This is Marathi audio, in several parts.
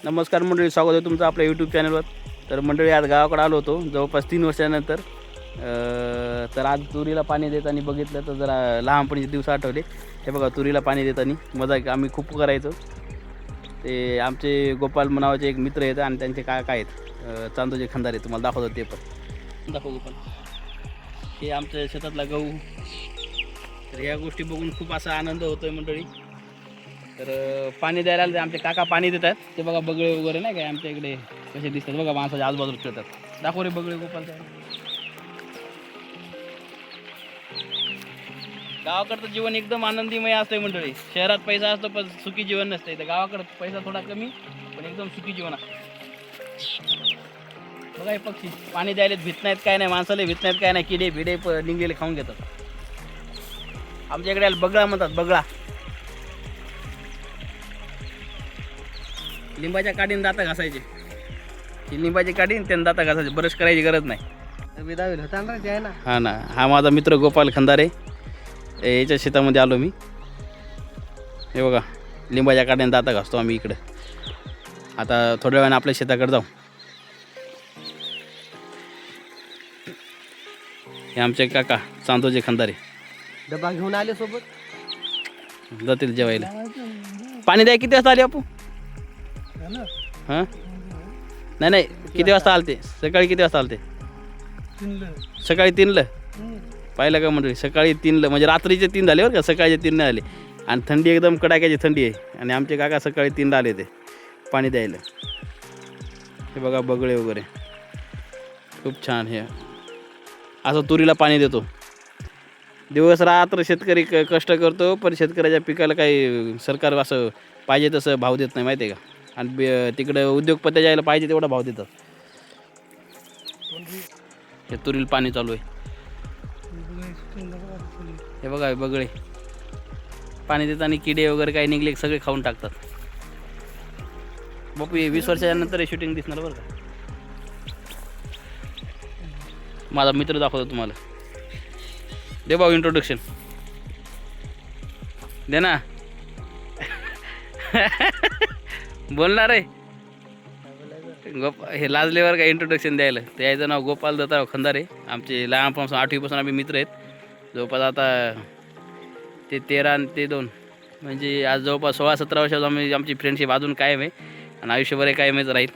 नमस्कार मंडळी, स्वागत आहे तुमचं आपल्या यूट्यूब चॅनलवर. तर मंडळी, आज गावाकडे आलो होतो जवळपास 3 वर्षानंतर. तर आज तुरीला पाणी देताना बघितलं तर जरा लहानपणीचे दिवस आठवले. हे बघा, तुरीला पाणी देताना मजा आम्ही खूप करायचो. ते आमचे गोपाल नावाचे एक मित्र आहेत आणि त्यांचे काका आहेत चांदोजे खंदारे. तुम्हाला दाखवतो ते पण दाखव गोपाल. हे आमच्या शेतातला गहू. तर या गोष्टी बघून खूप असा आनंद होतोय मंडळी. तर पाणी द्यायला आले आमचे काका पाणी देतात. ते बघा बगळे वगैरे नाही काय आमच्या इकडे कसे दिसतात बघा, माणसाच्या आजूबाजूला खेळतात. दाखव रे बगळे गोपाल. गावाकडचं जीवन एकदम आनंदीमय असतंय मंडळी. शहरात पैसा असतो पण सुखी जीवन नसतं. तर गावाकडं पैसा थोडा कमी पण एकदम सुखी जीवन असतं. बघा हे पक्षी पाणी द्यायला भीत नाहीत, काय नाही, माणसाला भीत नाहीत, काय नाही. किडे भिडे निघलेले खाऊन घेतात. आमच्या इकडे बगळा म्हणतात, बगळा. लिंबाच्या काडीने दाता घासायचे. ही लिंबाची काढीन त्यांना दाता घासायचे, ब्रश करायची गरज नाही. हा ना, हा माझा मित्र गोपाल खंदारे. याच्या शेतामध्ये आलो मी. हे बघा, लिंबाच्या काड्याने दाता घासतो आम्ही इकडं. आता थोड्या वेळाने आपल्या शेताकडे जाऊ. हे आमचे काका चांदोजे खंदारे डबा घेऊन आले सोबत, जातील जेवायला. पाणी द्या. किती वाजता आले बापू? हां, नाही, किती वाजता आलते? सकाळी किती वाजता आलते? सकाळी 3ला. पाहिलं का मंडळी, सकाळी 3ला म्हणजे रात्रीचे 3 झाले बरं का, सकाळचे 3 नाही आले. आणि थंडी एकदम कडाक्याची थंडी आहे. आणि आमचे काका सकाळी 3ला आले ते पाणी द्यायला. हे बघा बगळे वगैरे खूप छान. हे असं तुरीला पाणी देतो. दिवस रात्र शेतकरी कष्ट करतो, पण शेतकऱ्याच्या पिकाला काही सरकार असं पाहिजे तसं भाव देत नाही, माहिती आहे का. आणि तिकडं उद्योगपत्या जायला पाहिजे तेवढा भाव देतात. हे तुरीला पाणी चालू आहे. हे बघा बगळे पाणी देताना किडे वगैरे काही निघले सगळे खाऊन टाकतात. बापू, हे 20 वर्षाच्या नंतर हे शूटिंग दिसणार बरं का. माझा मित्र दाखवतो तुम्हाला. दे भाऊ इंट्रोडक्शन दे ना. बोलणार आहे हे लाजलेवर का इंट्रोडक्शन द्यायला. तर याचं नाव गोपाल दत्ता खंदारे. आमचे लहानपासून 8वीपासून आम्ही मित्र आहेत. जवळपास आता ते 13 आणि ते 2 म्हणजे आज जवळपास 16-17 वर्षाचं आमची फ्रेंडशिप अजून कायम आहे आणि आयुष्यभर कायमच राहील.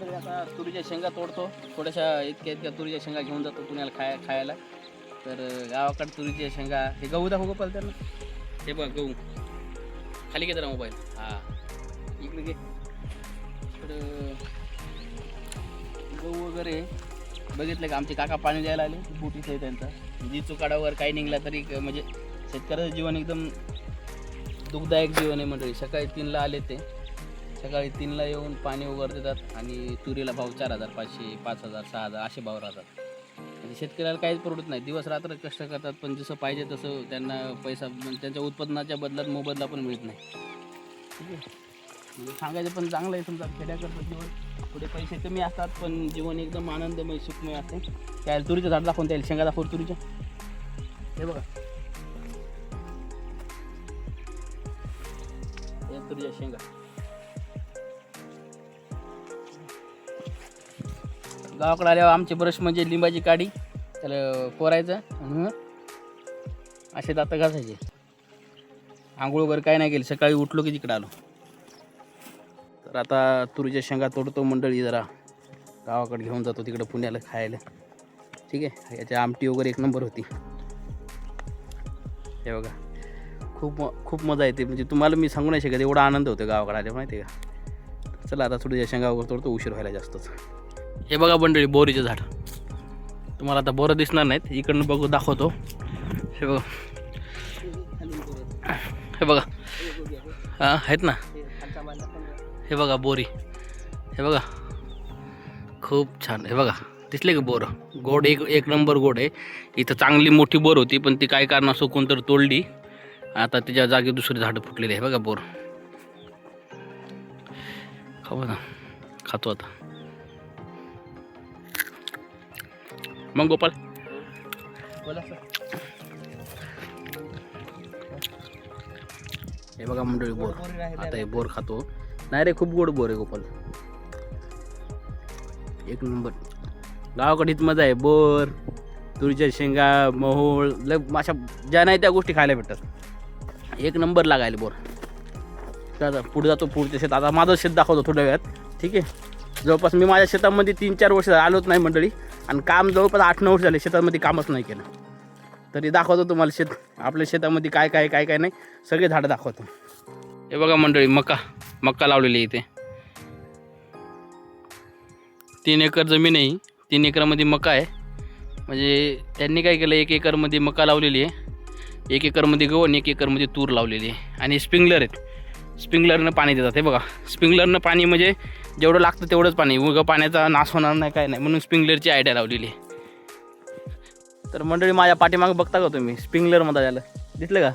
तर आता तुरीच्या शेंगा तोडतो. थोड्याशा इतक्या तुरीच्या शेंगा घेऊन जातो पुण्याला खायला. तर गावाकडे तुरीच्या शेंगा. हे गहू दाखव गोपाल त्यांना. हे बघ गहू. खाली घे जरा मोबाईल. हां, इकडे घे. तर गहू वगैरे बघितलं का आमचे काका पाणी द्यायला आले. बोटीच आहे त्यांचा. जी चुकाडावर काही निघला तरी म्हणजे शेतकऱ्याचं जीवन एकदम दुःखदायक जीवन आहे मंडळी. सकाळी 3ला आले ते. सकाळी 3ला येऊन पाणी वगैरे देतात आणि तुरीला भाव 4,500, 5,000, 6,000 असे भाव राहतात. म्हणजे शेतकऱ्याला काहीच परवडत नाही. दिवस रात्र कष्ट करतात पण जसं पाहिजे तसं त्यांना पैसा त्यांच्या उत्पन्नाच्या बदल्यात मोबदला पण मिळत नाही. ठीक आहे, म्हणजे सांगायचं पण चांगलं आहे. समजा खेड्याकडचं जीवन पुढे पैसे कमी असतात पण जीवन एकदम आनंदमय सुखमय असते. त्याला तुरीचं झाड दाखवून त्याला शेंगा दाखवून तुरीच्या. हे बघा या तुरीच्या शेंगा. गावाकडे आल्यावर आमचे ब्रश म्हणजे लिंबाची काडी, त्याला कोरायचं असे दात घासायचे. आंघोळ वगैरे काय नाही केली. सकाळी उठलो की तिकडे आलो. तर आता तुरीच्या शेंगा तोडतो मंडळी. जरा गावाकडे घेऊन जातो तिकडं पुण्याला खायला. ठीक आहे, याच्या आमटी वगैरे एक नंबर होती. हे बघा खूप मजा येते. म्हणजे तुम्हाला मी सांगू नाही शकत एवढा आनंद होतो गावाकडे आले, माहिती आहे का. चला आता तुरीच्या शेंगा वगैरे तोडतो, उशीर व्हायला जास्तच. हे बघा मंडळी बोरीचे झाड. तुम्हाला आता बोरं दिसणार नाहीत, इकडनं बघू दाखवतो. हे बघा, हे बघा, हां आहेत ना. हे बघा बोरी. हे बघा खूप छान. हे बघा दिसले का बोर. गोड एक नंबर गोड आहे. इथं चांगली मोठी बोर होती पण ती काय कारणास्तव कोणतरी तोडली. आता तिच्या जागी दुसरी झाडं फुटलेली आहे. बघा बोर. खाऊ ना, खातो आता. मग गोपाल बोला सर. हे बघा मंडळी बोर. आता हे बोर खातो. नाही रे, खूप गोड बोर आहे गोपाल, एक नंबर. गावाकडीच मजा आहे. बोर, तुरीच्या शेंगा, मोहोळ, अशा ज्या नाही त्या गोष्टी खायला भेटतात. एक नंबर लागायला बोर. तर आता पुढे जातो, पुढच्या शेत. आता माझं शेत दाखवतो थोड्या वेळात. ठीक आहे. जवळपास मी माझ्या शेतामध्ये 3-4 वर्ष आलोच नाही मंडळी, आणि काम जवळपास 8-9 वर्ष झाले शेतामध्ये कामच नाही केलं. तरी दाखवतो तुम्हाला शेत, आपल्या शेतामध्ये काय काय काय काय नाही, सगळे झाडं दाखवतो. हे बघा मंडळी, मक्का लावलेली इथे. 3 एकर जमीन आहे. 3 एकरमध्ये मका आहे. म्हणजे त्यांनी काय केलं, 1 एकरमध्ये मका लावलेली आहे, 1 एकरमध्ये गहू आणि 1 एकरमध्ये तूर लावलेली आहे. आणि स्प्रिंकलर आहेत, स्प्रिंकलरनं पाणी देतात. हे बघा, स्प्रिंकलरनं पाणी म्हणजे जेवढं लागतं तेवढंच पाणी, उगा पाण्याचा नाश होणार नाही काय नाही, म्हणून स्प्रिंकलरची आयडिया लावलेली आहे. तर मंडळी माझ्या पाठीमागं बघता का तुम्ही, स्प्रिंकलर म्हणतात याला, दिसलं का?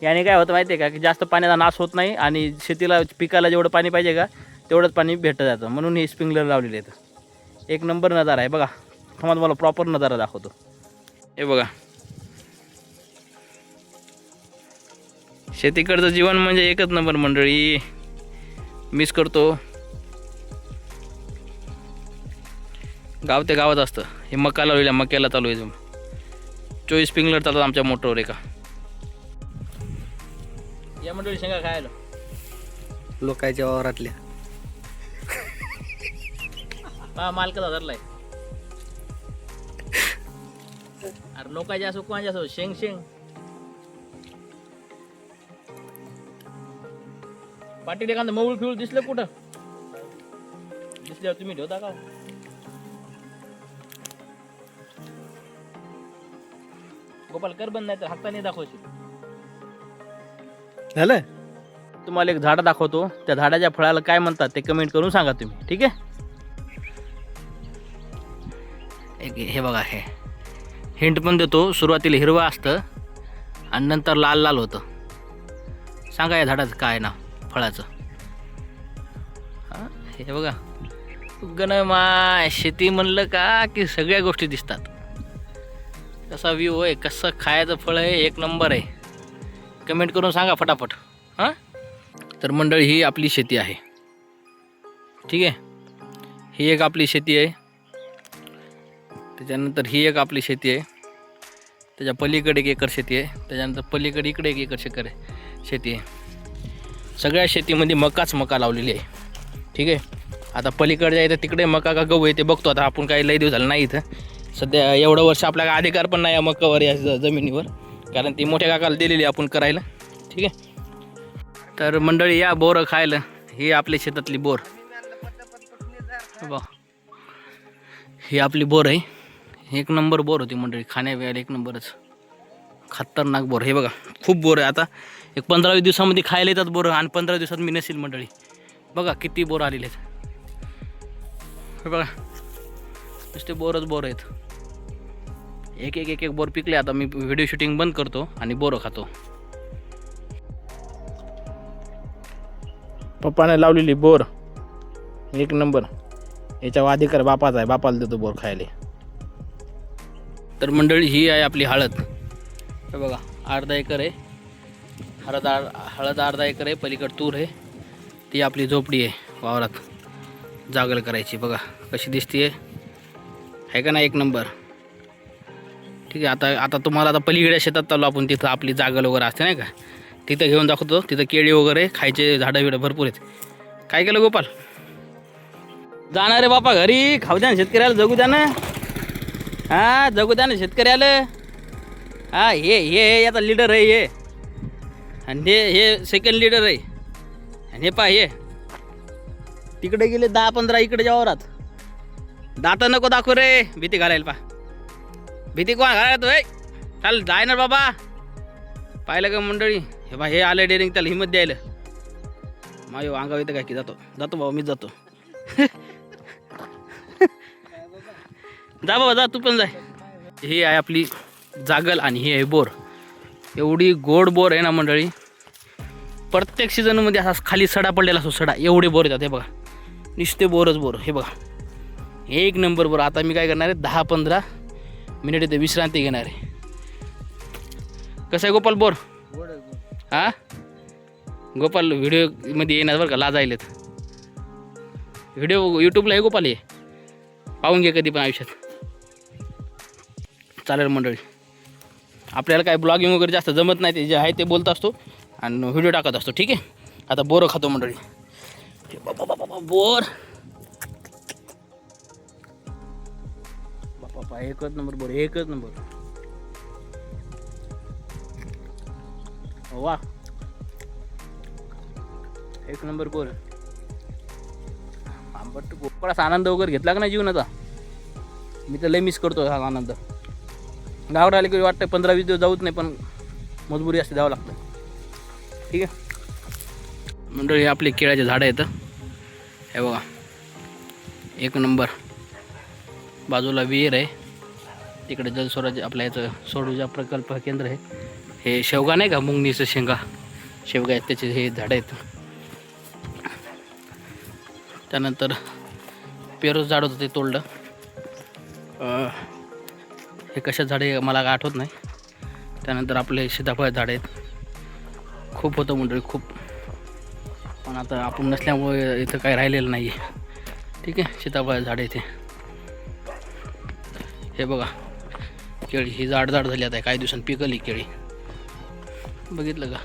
याने काय होतं माहिती आहे का, की जास्त पाण्याचा नाश होत नाही आणि शेतीला पिकाला जेवढं पाणी पाहिजे का तेवढंच पाणी भेटतं जातं, म्हणून हे स्प्रिंकलर लावलेले आहेत. एक नंबर नजारा आहे बघा. तुम्हाला प्रॉपर नजारा दाखवतो. हे बघा, शेतीकडचं जीवन म्हणजे एकच नंबर मंडळी. मिस करतो. गाव ते गावात असतं. हे मका लावलेल्या मक्याला चालू आहे. 24 स्प्रिंकलर चालतात आमच्या मोटरवर एका. या मंडळी शेंगा खायला लोकांच्या वावरातल्या. हा, मालकाचा धरलाय. अरे लोकांच्या असो कोणाच्या असो, शेंग शेंग. पाटील एखादं मऊळ फिऊळ दिसलं कुठं, दिसल्यावर तुम्ही ठेवता का? गोपाल कर बंद, नाही तर हाताने दाखवशील. झालं. तुम्हाला एक झाड दाखवतो. त्या झाडाच्या फळाला काय म्हणतात ते कमेंट करून सांगा तुम्ही. ठीक आहे. हे बघा, हे हिंट पण देतो. सुरुवातीला हिरवं असतं आणि नंतर लाल लाल होतं. सांगा या झाडाचं काय नाव, फळाचं. हां, हे बघा. गणमाय शेती म्हणलं का की सगळ्या गोष्टी दिसतात. कसा व्ह्यू आहे, कसं खायचं फळ आहे, एक नंबर आहे. कमेंट करून सांगा फटाफट. हां, तर मंडळी ही आपली शेती आहे. ठीक आहे. ही एक आपली शेती आहे. त्याच्यानंतर ही एक आपली शेती आहे. त्याच्या पलीकडे 1 एकर शेती आहे. त्याच्यानंतर पलीकडे इकडे 1 एकर शेती आहे. सगळ्या शेतीमध्ये मका लावलेली आहे. ठीक आहे. आता पलीकडे जायचं तिकडे मका का गहू आहे ते बघतो. आता आपण काही लई दिवस झालं नाही इथं. सध्या एवढं वर्ष आपल्याला अधिकार पण नाही या मकावर, या जमिनीवर, कारण ती मोठ्या काकाला दिलेली आपण करायला. ठीक आहे. तर मंडळी या बोरं खायला. ही आपल्या शेतातली बोर. बघ, ही आपली बोर आहे. एक नंबर बोर होती मंडळी, खाण्यापिण्याला एक नंबरच, खतरनाक बोर. हे बघा, खूप बोर आहे. आता एक 15-20 दिवसामध्ये खायला येतात बोरं, आणि 15 दिवसात मी नसेल मंडळी. बघा किती बोर आलेले आहेत. हे बघा, नुसते बोरच बोर आहेत. एक बोर पिकले. आता मी व्हिडिओ शूटिंग बंद करतो आणि बोरं खातो. पप्पाने लावलेली बोर एक नंबर. याच्या अधिकार बापाचा आहे, बापाला देतो बोर खायला. तर मंडळी ही आहे आपली हळद. हे बघा, अर्धा एकर आहे हळद अर्धा एकर आहे. पलीकडे तूर आहे. ती आपली झोपडी आहे वावरात जागल करायची. बघा कशी दिसते आहे का नाही, एक नंबर. ठीक आहे. आता तुम्हाला आता पलीकडे शेतात चाललो आपण. तिथं आपली जागल वगैरे असते नाही का, तिथं घेऊन दाखवतो. तिथं केळी वगैरे खायचे झाडं बिडं भरपूर आहेत. काय केलं गोपाल? जाणार रे बापा घरी, खाऊ द्या ना शेतकऱ्याला, जगू द्या ना. हां, जगू द्या ना शेतकऱ्याला. हां, हे याचा लीडर आहे हे, आणि हे सेकंड लीडर आहे. आणि हे पा हे तिकडे गेले 10-15 इकडे वावरात. दात नको दाखव रे, भीती घालायला. पा भीती कोण घालायला तोय? चाल जाय ना बाबा. पाहिलं का मंडळी? हे बा हे आलं डेअरिंग, त्याला हिंमत द्यायला. माझ्या अंगावर येतं काय की जातो बाबा, मीच जातो. जा बाबा जा, तू पण जाय. ही आहे आपली जागल आणि ही आहे बोर. एवढी गोड बोर आहे ना मंडळी. प्रत्येक सीझनमध्ये असा खाली सडा पडलेला असतो, सडा. एवढे बोर येतात. हे बघा, नुसते बोरच बोर. हे बघा, एक नंबर बोर. आता मी काय करणार आहे, 10-15 मिनिट इथे विश्रांती घेणार आहे. कसं आहे गोपाल बोर? हां, गोपाल व्हिडिओमध्ये येणार बरं का, लाजायलेत. व्हिडिओ यूट्यूबला आहे गोपाल, ये पाहून घे कधी पण आयुष्यात. चालेल मंडळी, आपल्याला काय ब्लॉगिंग वगैरे जास्त जमत नाही, ते जे आहे ते बोलत असतो आणि व्हिडिओ टाकत असतो. ठीक आहे. आता बोरं खातो मंडळी. बाबा बोर, बाबा एकच नंबर बोर, एकच नंबर. वा, एक नंबर बोर. आंबट गोपाळाचा आनंद वगैरे घेतला का नाही जीवनाचा? मी तर लय मिस करतो हा आनंद. गावाकडे आले की वाटतं 15-20 दिवस जाऊच नाही, पण मजबुरी असते, जावं लागतं. ठीक आहे मंडळी, आपले केळ्याचे झाडं आहेत. हे बघा, एक नंबर. बाजूला विहीर आहे, तिकडे जलस्वराज आपल्या याचं सौर प्रकल्प केंद्र आहे. हे शेवगा नाही का, मुंगनीचं शेंगा शेवगा आहेत, त्याचे हे झाडं आहेत. त्यानंतर पेरूचं झाड होतं, ते तोडलं. हे कशा झाडे मला काय आठवत नाही. त्यानंतर आपले सीताफळ झाड आहेत. खूप होतं मंडळी, खूप. पण आता आपण नसल्यामुळे इथं काही राहिलेलं नाही आहे. ठीक आहे, सीताफळ झाड इथे. हे बघा केळी, ही जाड झाली. आता काही दिवसांनी पिकली केळी. बघितलं का,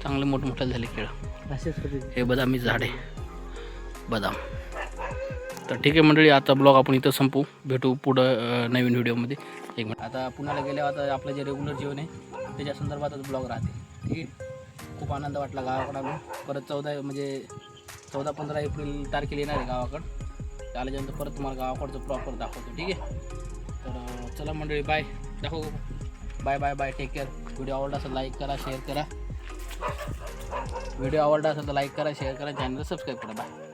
चांगले मोठमोठे झाले केळं. हे बदामी झाड आहे, बदाम. तर ठीक आहे मंडळी, आता ब्लॉग आपण इथं संपू. भेटू पुढं नवीन व्हिडिओमध्ये. एक मिनिट, आता पुण्याला गेल्यावर आता आपलं जे रेग्युलर जीवन आहे त्याच्या संदर्भातच ब्लॉग राहते. ठीक आहे. खूप आनंद वाटला गावाकडं आलो. परत 14-15 एप्रिल तारखेला येणार आहे गावाकडं. आल्याच्यानंतर परत तुम्हाला गावाकडचं प्रॉपर दाखवतो. ठीक आहे. तर चला मंडळी, बाय. दाखव, bye bye bye, take care. Video आवडला असेल लाईक करा, शेअर करा. व्हिडिओ आवडला असेल तर लाईक करा, शेअर करा, चॅनलला सबस्क्राईब करा. बाय.